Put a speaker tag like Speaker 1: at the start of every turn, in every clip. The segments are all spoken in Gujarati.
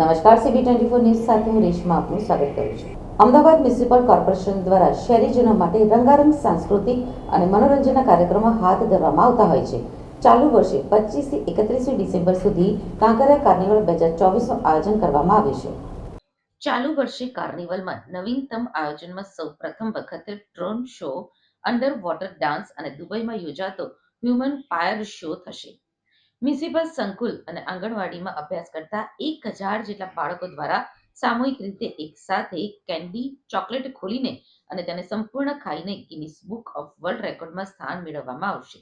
Speaker 1: નમસ્કાર, CB24 ન્યૂઝ સાથે હું રેશમા આપનું સ્વાગત કરું છું. અમદાવાદ મ્યુનિસિપલ કોર્પોરેશન દ્વારા શહેરીજનો માટે રંગારંગ સાંસ્કૃતિક અને મનોરંજનના કાર્યક્રમો હાથ ધરવામાં આવતા હોય છે. ચાલુ વર્ષે 25 થી 31 ડિસેમ્બર સુધી કાંકરિયા કાર્નિવલ 2024નું આયોજન કરવામાં આવ્યું છે. ચાલુ વર્ષે કાર્નિવલમાં નવીનતમ આયોજનમાં સૌ પ્રથમ વખત drone show, under water dance અને દુબઈમાં યોજાતો હ્યુમન પાયર શો થશે. મ્યુનિસિપલ સંકુલ અને આંગણવાડીમાં અભ્યાસ કરતા 1000 જેટલા બાળકો દ્વારા સામૂહિક રીતે એકસાથે કેન્ડી ચોકલેટ ખોલીને અને તેને સંપૂર્ણ ખાઈને ગિનીસ બુક ઓફ વર્લ્ડ રેકોર્ડમાં સ્થાન મેળવવામાં આવશે.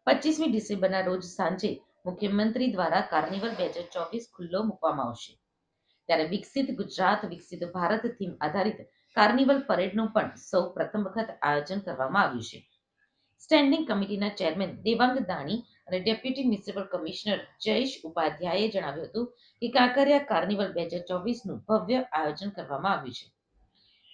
Speaker 1: 25મી ડિસેમ્બરના રોજ સાંજે મુખ્યમંત્રી દ્વારા કાર્નિવલ 2024 ખુલ્લો મૂકવામાં આવશે. ત્યારે વિકસિત ગુજરાત વિકસિત ભારત થીમ આધારિત કાર્નિવલ પરેડનું પણ સૌ પ્રથમ વખત આયોજન કરવામાં આવ્યું છે. સ્ટેન્ડિંગ કમિટીના ચેરમેન દેવાંગ દાણી અને ડેપ્યુટી મ્યુનિસિપલ કમિશનર જયેશ ઉપાધ્યાયે જણાવ્યું હતું કે કાંકરિયા કાર્નિવલ 2024નું ભવ્ય આયોજન કરવામાં આવ્યું છે.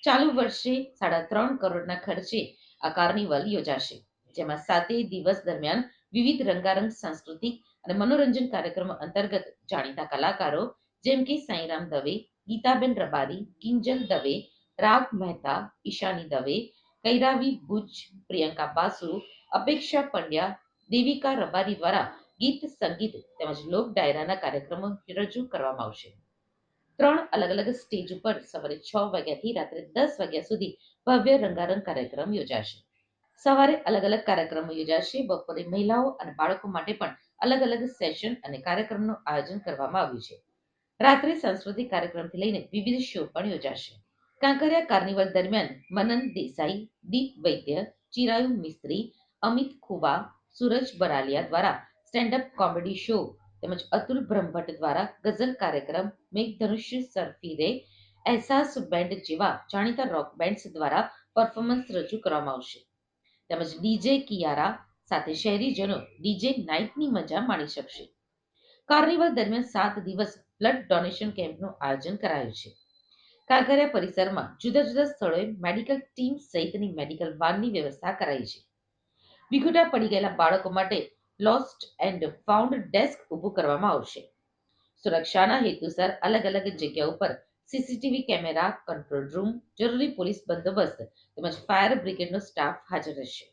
Speaker 1: ચાલુ વર્ષે 3.5 કરોડના ખર્ચે આ કાર્નિવલ યોજાશે, જેમાં 7 દિવસ દરમિયાન વિવિધ રંગારંગ સાંસ્કૃતિક અને મનોરંજન કાર્યક્રમો અંતર્ગત જાણીતા કલાકારો જેમ કે સાંઈરામ દવે, ગીતાબેન રબારી, કિંજલ દવે, રાગ મહેતા, ઈશાની દવે, કૈરાવી ભુજ, પ્રિયંકા બાસુ, અપેક્ષા પંડ્યા, દેવિકા રબારી દ્વારા ગીત, સંગીત તેમજ લોક ડાયરાના કાર્યક્રમો રજૂ કરવામાં આવશે. 3 અલગ-અલગ સ્ટેજ ઉપર સવારે 6 વાગ્યાથી રાત્રે 10 વાગ્યા સુધી ભવ્ય રંગારંગ કાર્યક્રમ યોજાશે. સવારે અલગ-અલગ કાર્યક્રમો યોજાશે. બપોરે મહિલાઓ અને બાળકો માટે પણ અલગ-અલગ સેશન અને કાર્યક્રમનું આયોજન કરવામાં આવ્યું છે. રાત્રે સાંસ્કૃતિક કાર્યક્રમથી લઈને વિવિધ શો પણ યોજાશે. કાંકરિયા કાર્નિવલ દરમિયાન મનન દેસાઈ, દીપ વૈદ્ય, ચિરાયુ મિસ્ત્રી, અમિત ખુબા, સુરજ બરાલિયા દ્વારા સ્ટેન્ડ-અપ કોમેડી શો તેમજ અતુલ બ્રહ્મભટ્ટ દ્વારા ગઝલ કાર્યક્રમ, મેઘધનુષ્ય સરફી રે, અહેસાસ બેન્ડ જેવા જાણીતા રોક બેન્ડ્સ દ્વારા પરફોર્મન્સ રજૂ કરવામાં આવશે. તેમજ ડીજે કિયારા સાથે શહેરીજનો ડીજે નાઇટની મજા માણી શકશે. કાર્નિવલ દરમિયાન 7 દિવસ બ્લડ ડોનેશન કેમ્પનું આયોજન કરાયું છે. કાંકરિયા પરિસરમાં જુદા જુદા સ્થળોએ મેડિકલ ટીમ સહિતની મેડિકલ વાનની વ્યવસ્થા કરાઈ છે. વિખૂટા પડી ગયેલા બાળકો માટે લોસ્ટ એન્ડ ફાઉન્ડ ડેસ્ક ઊભું કરવામાં આવશે. સુરક્ષાના હેતુસર અલગ-અલગ જગ્યાઓ પર સીસીટીવી કેમેરા, કંટ્રોલ રૂમ, જરૂરી પોલીસ બંદોબસ્ત તેમજ ફાયર બ્રિગેડનો સ્ટાફ હાજર રહેશે.